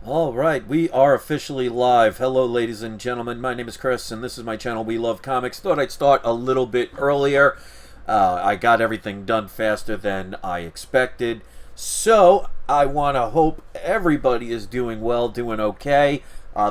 All right, we are officially live. Hello, ladies and gentlemen. My name is Chris, and this is my channel, We Love Comics. Thought I'd start a little bit earlier. I got everything done faster than I expected. So, I want to hope everybody is doing well, doing okay.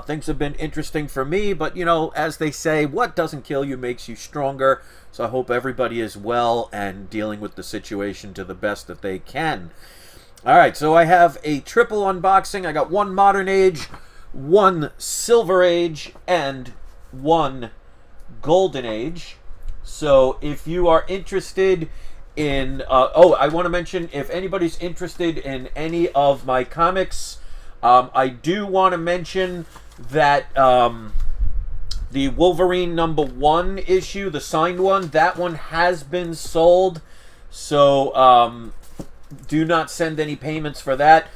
Things have been interesting for me, but, you know, as they say, what doesn't kill you makes you stronger. So I hope everybody is well and dealing with the situation to the best that they can. Alright, so I have a triple unboxing. I got one Modern Age, one Silver Age, and one Golden Age. So if you are interested in... I want to mention, if anybody's interested in any of my comics, I do want to mention that the Wolverine #1 issue, the signed one, that one has been sold. So... do not send any payments for that.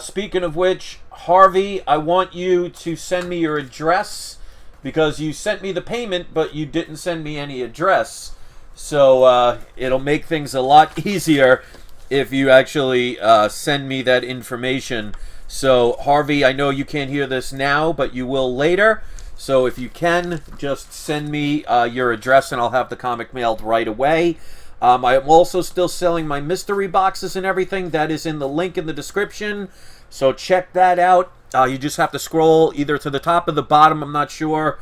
Speaking of which, Harvey, I want you to send me your address because you sent me the payment, but you didn't send me any address. So it'll make things a lot easier if you actually send me that information. So Harvey, I know you can't hear this now, but you will later. So if you can, just send me your address and I'll have the comic mailed right away. I am also still selling my mystery boxes and everything. That is in the link in the description. So check that out. You just have to scroll either to the top or the bottom. I'm not sure.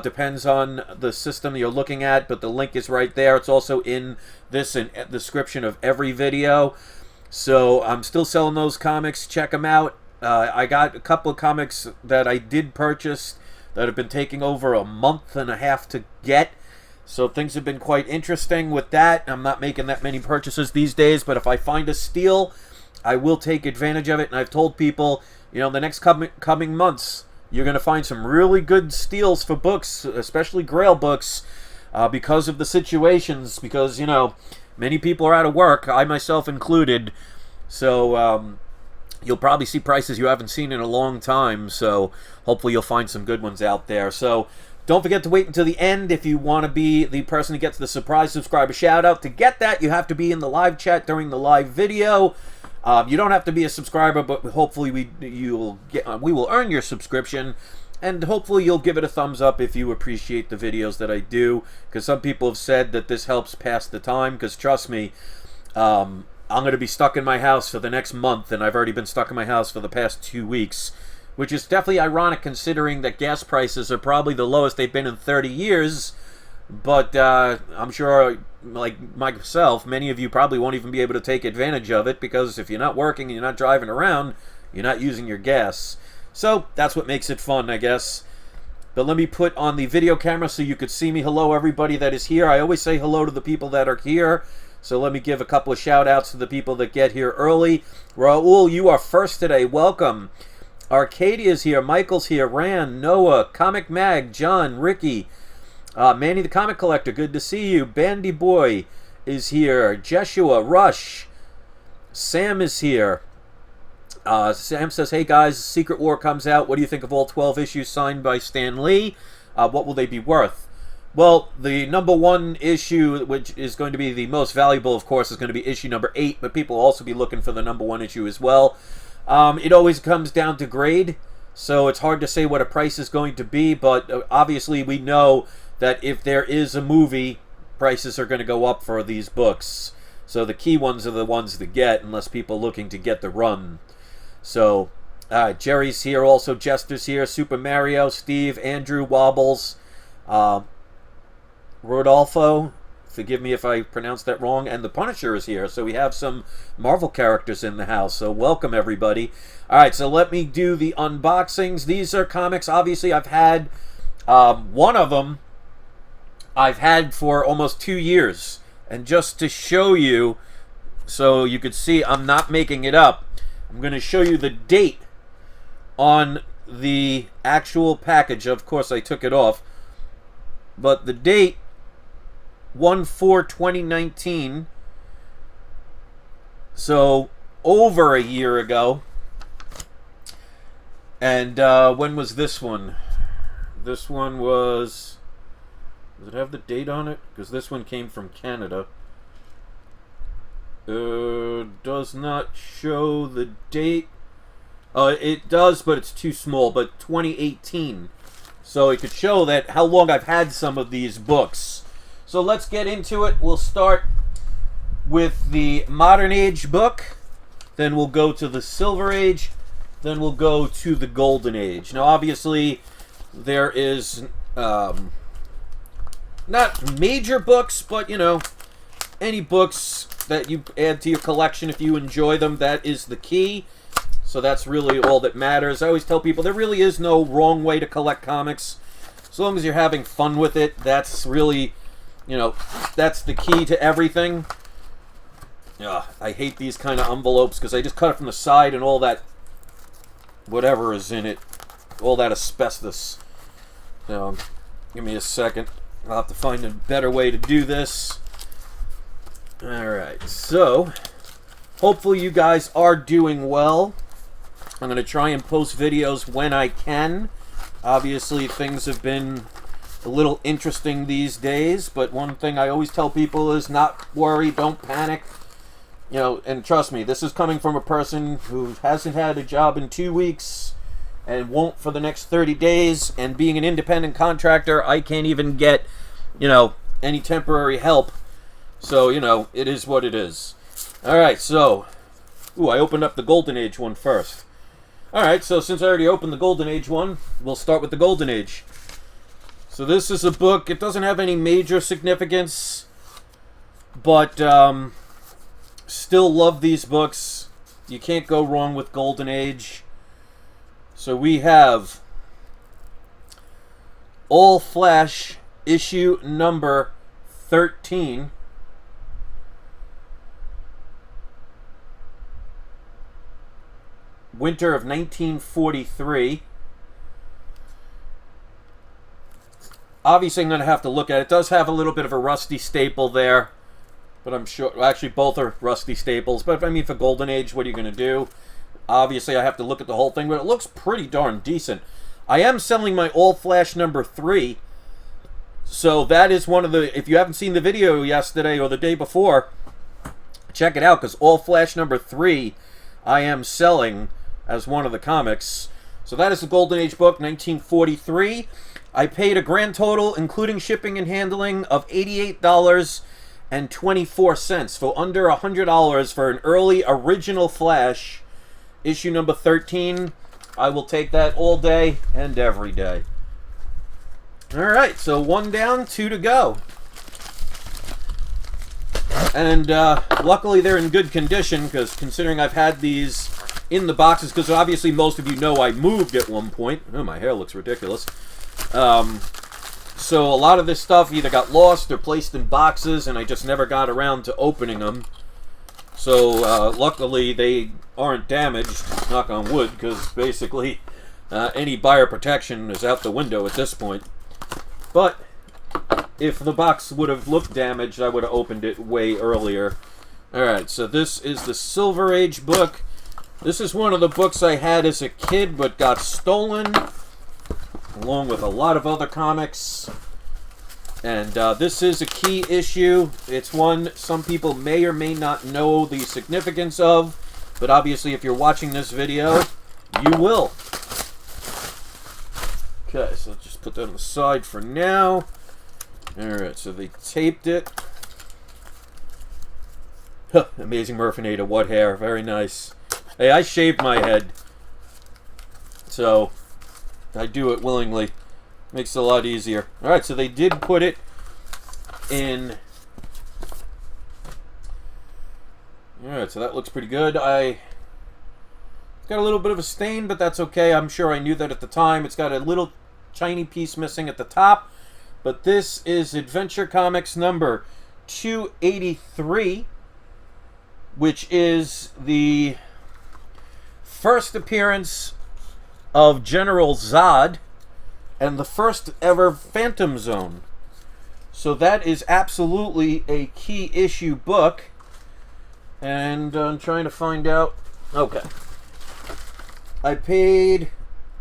Depends on the system you're looking at. But the link is right there. It's also in this description of every video. So I'm still selling those comics. Check them out. I got a couple of comics that I did purchase that have been taking over a month and a half to get. So things have been quite interesting with that. I'm not making that many purchases these days, but if I find a steal, I will take advantage of it. And I've told people, you know, the next coming months, you're going to find some really good steals for books, especially Grail books, because of the situations. Because, you know, many people are out of work, I myself included. So you'll probably see prices you haven't seen in a long time. So hopefully you'll find some good ones out there. So don't forget to wait until the end if you want to be the person who gets the surprise subscriber shout out. To get that, you have to be in the live chat during the live video. You don't have to be a subscriber, but hopefully we will earn your subscription, and hopefully you'll give it a thumbs up if you appreciate the videos that I do, because some people have said that this helps pass the time. Because trust me, I'm going to be stuck in my house for the next month, and I've already been stuck in my house for the past 2 weeks. Which is definitely ironic considering that gas prices are probably the lowest they've been in 30 years. But I'm sure, like myself, many of you probably won't even be able to take advantage of it because if you're not working and you're not driving around, you're not using your gas. So that's what makes it fun, I guess. But let me put on the video camera so you could see me. Hello, everybody that is here. I always say hello to the people that are here. So let me give a couple of shout-outs to the people that get here early. Raul, you are first today. Welcome. Arcadia's here, Michael's here, Rand, Noah, Comic Mag, John, Ricky, Manny the Comic Collector, good to see you. Bandy Boy is here, Jeshua, Rush, Sam is here. Sam says, hey guys, Secret War comes out. What do you think of all 12 issues signed by Stan Lee? What will they be worth? Well, the #1 issue, which is going to be the most valuable, of course, is going to be issue number 8, but people will also be looking for the #1 issue as well. It always comes down to grade, so it's hard to say what a price is going to be, but obviously we know that if there is a movie, prices are going to go up for these books. So the key ones are the ones to get, unless people are looking to get the run. So, Jerry's here, also Jester's here, Super Mario, Steve, Andrew, Wobbles, Rodolfo, forgive me if I pronounced that wrong, and the Punisher is here. So we have some Marvel characters in the house. So welcome, everybody. All right, so let me do the unboxings. These are comics. Obviously, I've had one of them I've had for almost 2 years. And just to show you, so you could see I'm not making it up, I'm going to show you the date on the actual package. Of course, I took it off. But the date, 1/4/2019, so over a year ago. And when was this one? This one was... Does it have the date on it? Because this one came from Canada. Does not show the date. It does, but it's too small. But 2018. So it could show that how long I've had some of these books. So let's get into it. We'll start with the Modern Age book. Then we'll go to the Silver Age. Then we'll go to the Golden Age. Now, obviously, there is not major books, but, you know, any books that you add to your collection, if you enjoy them, that is the key. So that's really all that matters. I always tell people there really is no wrong way to collect comics. As long as you're having fun with it, that's really, you know, that's the key to everything. I hate these kind of envelopes because I just cut it from the side and all that, whatever is in it, all that asbestos. Give me a second. I'll have to find a better way to do this. Alright, so hopefully you guys are doing well. I'm going to try and post videos when I can. Obviously, things have been a little interesting these days, but one thing I always tell people is not worry, don't panic. You know, and trust me, this is coming from a person who hasn't had a job in 2 weeks and won't for the next 30 days. And being an independent contractor, I can't even get, you know, any temporary help. So, you know, it is what it is. Alright, so, I opened up the Golden Age one first. Alright, so since I already opened the Golden Age one, we'll start with the Golden Age. So this is a book, it doesn't have any major significance, but still love these books. You can't go wrong with Golden Age. So we have All Flash issue number 13. Winter of 1943. Obviously, I'm going to have to look at it. It does have a little bit of a rusty staple there. But I'm sure... Well, actually, both are rusty staples. But, I mean, for Golden Age, what are you going to do? Obviously, I have to look at the whole thing. But it looks pretty darn decent. I am selling my All Flash number 3. So, that is one of the... If you haven't seen the video yesterday or the day before, check it out. Because All Flash number 3, I am selling as one of the comics. So that is the Golden Age book, 1943. I paid a grand total, including shipping and handling, of $88.24 for under $100 for an early original Flash, issue number 13. I will take that all day and every day. Alright, so 1 down, 2 to go. And luckily they're in good condition, because considering I've had these in the boxes, because obviously most of you know I moved at one point. Oh, my hair looks ridiculous. So a lot of this stuff either got lost or placed in boxes, and I just never got around to opening them. So luckily they aren't damaged, knock on wood, because basically any buyer protection is out the window at this point. But if the box would have looked damaged, I would have opened it way earlier. Alright, so this is the Silver Age book. This is one of the books I had as a kid but got stolen, along with a lot of other comics. And this is a key issue. It's one some people may or may not know the significance of, but obviously if you're watching this video, you will. Okay, so let's just put that on the side for now. Alright, so they taped it. Huh, Amazing Murfinator, what hair, very nice. Hey, I shaved my head, so I do it willingly. Makes it a lot easier. Alright, so they did put it in. Alright, so that looks pretty good. It's got a little bit of a stain, but that's okay. I'm sure I knew that at the time. It's got a little tiny piece missing at the top. But this is Adventure Comics number 283, which is the first appearance of General Zod and the first ever Phantom Zone. So that is absolutely a key issue book. And I'm trying to find out. Okay. I paid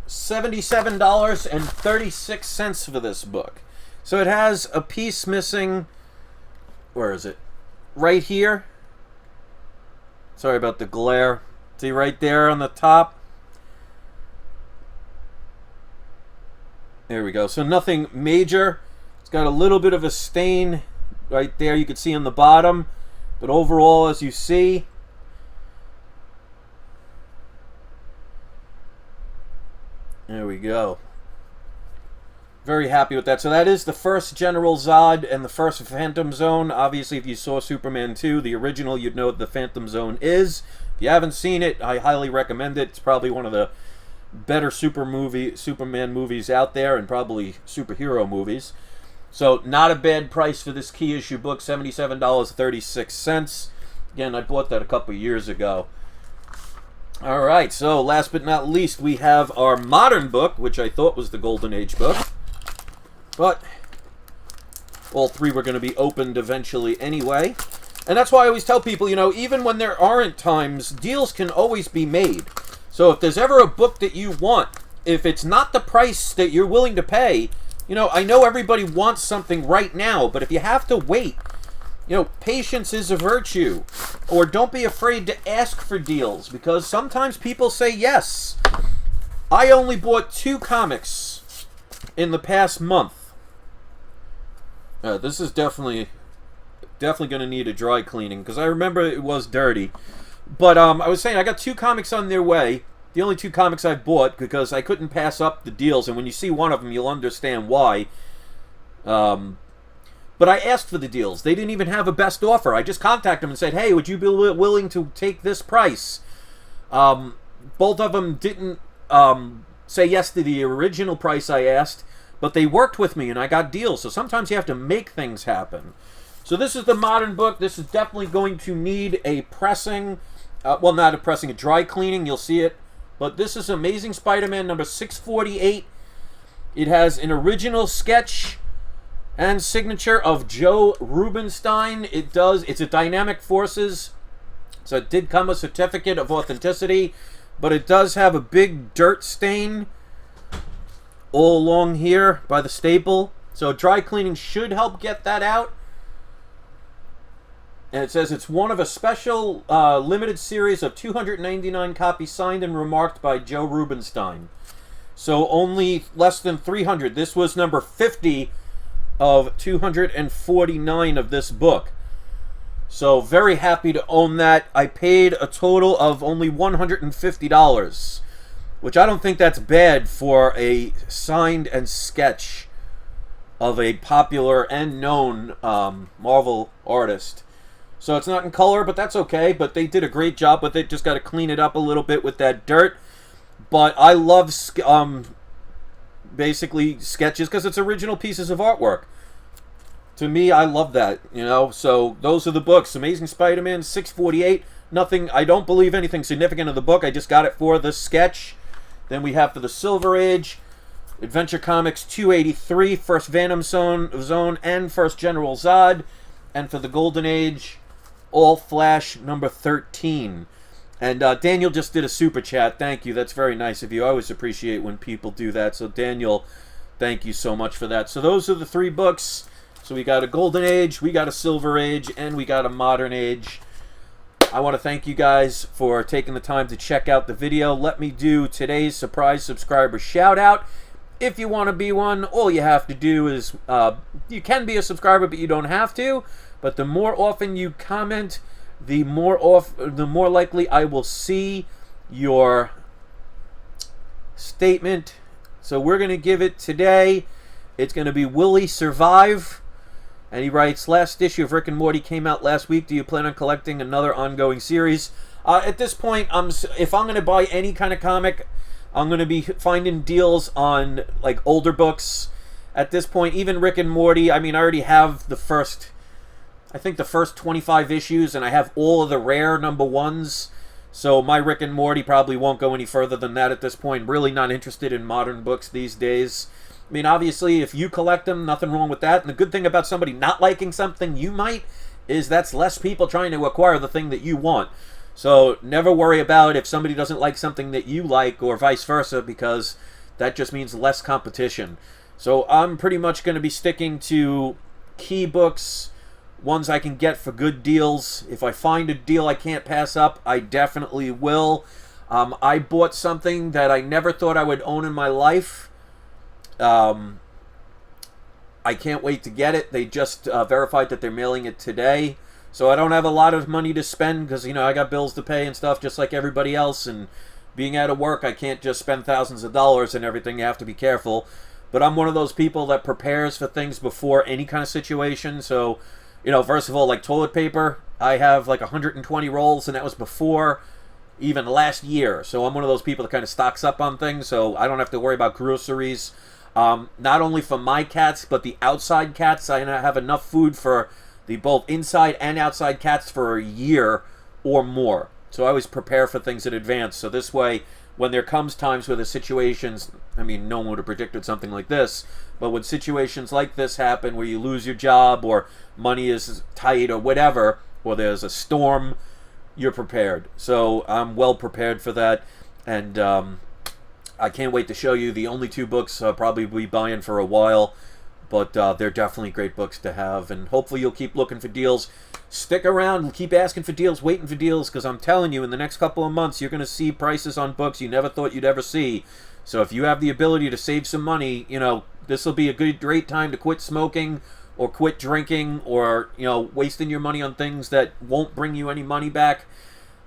$77.36 for this book. So it has a piece missing. Where is it? Right here. Sorry about the glare. See right there on the top. There we go. So nothing major. It's got a little bit of a stain right there you can see on the bottom. But overall, as you see, there we go. Very happy with that. So that is the first General Zod and the first Phantom Zone. Obviously, if you saw Superman 2, the original, you'd know what the Phantom Zone is. If you haven't seen it, I highly recommend it. It's probably one of the better Superman movies out there, and probably superhero movies. So not a bad price for this key issue book, $77.36. Again, I bought that a couple years ago. All right, so last but not least, we have our modern book, which I thought was the Golden Age book. But all three were going to be opened eventually anyway. And that's why I always tell people, you know, even when there aren't times, deals can always be made. So if there's ever a book that you want, if it's not the price that you're willing to pay, you know, I know everybody wants something right now, but if you have to wait, you know, patience is a virtue. Or don't be afraid to ask for deals, because sometimes people say yes. I only bought 2 comics in the past month. This is definitely going to need a dry cleaning, because I remember it was dirty. But I was saying, I got 2 comics on their way. The only 2 comics I've bought, because I couldn't pass up the deals, and when you see one of them, you'll understand why. But I asked for the deals. They didn't even have a best offer. I just contacted them and said, hey, would you be willing to take this price? Both of them didn't say yes to the original price I asked, but they worked with me and I got deals. So sometimes you have to make things happen. So this is the modern book. This is definitely going to need a pressing. Well, not a pressing, a dry cleaning. You'll see it. But this is Amazing Spider-Man number 648. It has an original sketch and signature of Joe Rubinstein. It's a Dynamic Forces, so it did come a certificate of authenticity, but it does have a big dirt stain all along here by the staple. So dry cleaning should help get that out. And it says it's one of a special limited series of 299 copies signed and remarked by Joe Rubinstein. So only less than 300. This was number 50 of 249 of this book. So very happy to own that. I paid a total of only $150, which I don't think that's bad for a signed and sketch of a popular and known Marvel artist. So it's not in color, but that's okay. But they did a great job with it. Just got to clean it up a little bit with that dirt. But I love basically sketches because it's original pieces of artwork. To me, I love that, you know. So those are the books. Amazing Spider-Man 648. Nothing, I don't believe anything significant in the book. I just got it for the sketch. Then we have for the Silver Age, Adventure Comics 283, First Phantom Zone, and First General Zod. And for the Golden Age, All Flash number 13. And Daniel just did a super chat. Thank you. That's very nice of you. I always appreciate when people do that. So Daniel, thank you so much for that. So those are the 3 books. So we got a Golden Age, we got a Silver Age, and we got a Modern Age. I want to thank you guys for taking the time to check out the video. Let me do today's surprise subscriber shout out. If you want to be one, all you have to do is, you can be a subscriber, but you don't have to. But the more often you comment, the more likely I will see your statement. So we're going to give it today. It's going to be Willie Survive. And he writes, last issue of Rick and Morty came out last week. Do you plan on collecting another ongoing series? At this point, if I'm going to buy any kind of comic, I'm going to be finding deals on like older books. At this point, even Rick and Morty, I mean, I already have the first 25 issues, and I have all of the rare number 1s. So my Rick and Morty probably won't go any further than that at this point. Really not interested in modern books these days. I mean, obviously, if you collect them, nothing wrong with that. And the good thing about somebody not liking something you might is that's less people trying to acquire the thing that you want. So never worry about if somebody doesn't like something that you like or vice versa, because that just means less competition. So I'm pretty much going to be sticking to key books, ones I can get for good deals. If I find a deal I can't pass up, I definitely will. I bought something that I never thought I would own in my life. I can't wait to get it. They just verified that they're mailing it today. So I don't have a lot of money to spend because, you know, I got bills to pay and stuff just like everybody else. And being out of work, I can't just spend thousands of dollars and everything. You have to be careful. But I'm one of those people that prepares for things before any kind of situation. So, you know, first of all, like toilet paper, I have like 120 rolls, and that was before even last year. So I'm one of those people that kind of stocks up on things, so I don't have to worry about groceries. Not only for my cats, but the outside cats. I have enough food for the both inside and outside cats for a year or more. So I always prepare for things in advance. So this way, when there comes times where the situations, I mean, no one would have predicted something like this, but when situations like this happen where you lose your job or money is tight or whatever, or there's a storm, you're prepared. So I'm well prepared for that. And I can't wait to show you the only two books I'll probably be buying for a while. But they're definitely great books to have. And hopefully you'll keep looking for deals. Stick around and keep asking for deals, waiting for deals. Because I'm telling you, in the next couple of months, you're going to see prices on books you never thought you'd ever see. So if you have the ability to save some money, you know, this will be a great time to quit smoking or quit drinking or, you know, wasting your money on things that won't bring you any money back.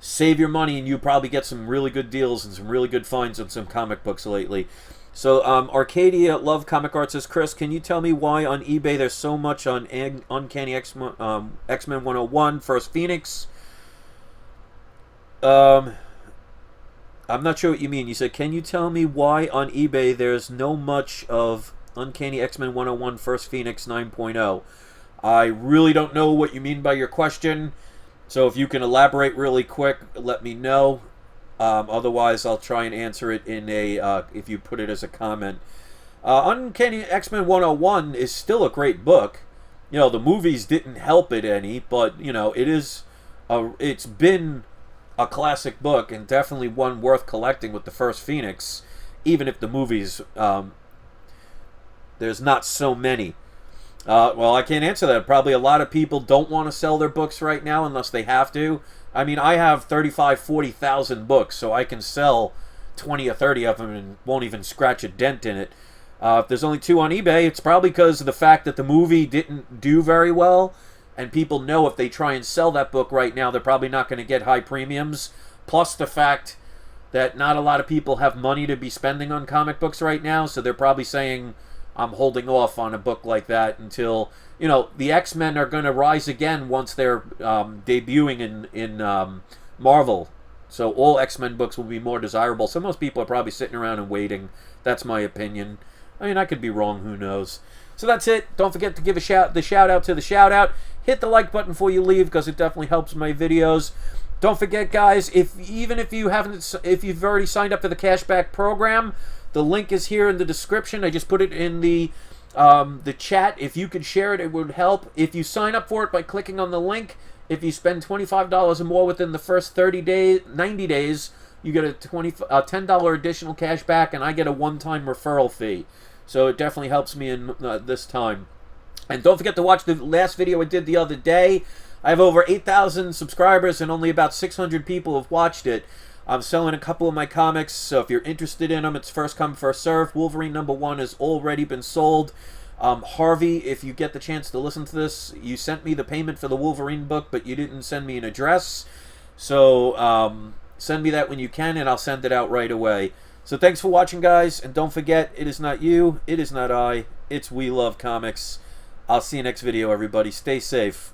Save your money and you probably get some really good deals and some really good finds on some comic books lately. So Arcadia Love Comic Art says, Chris, can you tell me why on eBay there's so much on Uncanny X-Men 101 First Phoenix? I'm not sure what you mean. You said, can you tell me why on eBay there's no much of Uncanny X-Men 101 First Phoenix 9.0? I really don't know what you mean by your question. So if you can elaborate really quick, let me know. Otherwise, I'll try and answer it in a if you put it as a comment. Uncanny X-Men 101 is still a great book. You know, the movies didn't help it any, but you know, it's been a classic book and definitely one worth collecting with the First Phoenix, even if the movies there's not so many. Well, I can't answer that. Probably a lot of people don't want to sell their books right now unless they have to. I mean, I have 35,000, 40,000 books, so I can sell 20 or 30 of them and won't even scratch a dent in it. If there's only two on eBay, it's probably because of the fact that the movie didn't do very well, and people know if they try and sell that book right now, they're probably not going to get high premiums. Plus the fact that not a lot of people have money to be spending on comic books right now, so they're probably saying, I'm holding off on a book like that until, you know, the X-Men are going to rise again once they're debuting in Marvel. So all X-Men books will be more desirable. So most people are probably sitting around and waiting. That's my opinion. I mean, I could be wrong. Who knows? So that's it. Don't forget to give the shout out to the shout out. Hit the like button before you leave because it definitely helps my videos. Don't forget, guys, if you've already signed up for the cashback program, the link is here in the description. I just put it in the chat. If you could share it, it would help. If you sign up for it by clicking on the link, if you spend $25 or more within the first 90 days, you get a $10 additional cash back, and I get a one-time referral fee. So it definitely helps me in this time. And don't forget to watch the last video I did the other day. I have over 8,000 subscribers, and only about 600 people have watched it. I'm selling a couple of my comics, so if you're interested in them, it's first come, first serve. Wolverine #1 has already been sold. Harvey, if you get the chance to listen to this, you sent me the payment for the Wolverine book, but you didn't send me an address. So send me that when you can, and I'll send it out right away. So thanks for watching, guys, and don't forget, it is not you, it is not I, it's We Love Comics. I'll see you next video, everybody. Stay safe.